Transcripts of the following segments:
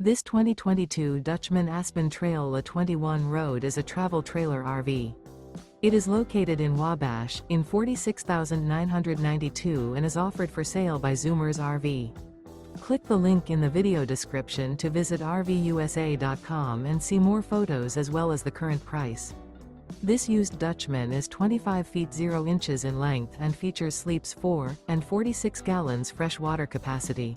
This 2022 Dutchmen Aspen Trail A21 road is a travel trailer RV. It is located in Wabash, in 46,992 and is offered for sale by Zoomers RV. Click the link in the video description to visit RVUSA.com and see more photos as well as the current price. This used Dutchman is 25 feet 0 inches in length and features sleeps 4 and 46 gallons fresh water capacity.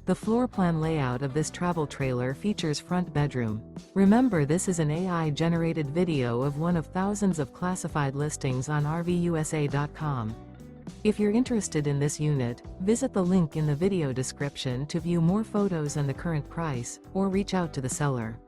The floor plan layout of this travel trailer features front bedroom. Remember, this is an AI-generated video of one of thousands of classified listings on RVUSA.com. If you're interested in this unit, visit the link in the video description to view more photos and the current price, or reach out to the seller.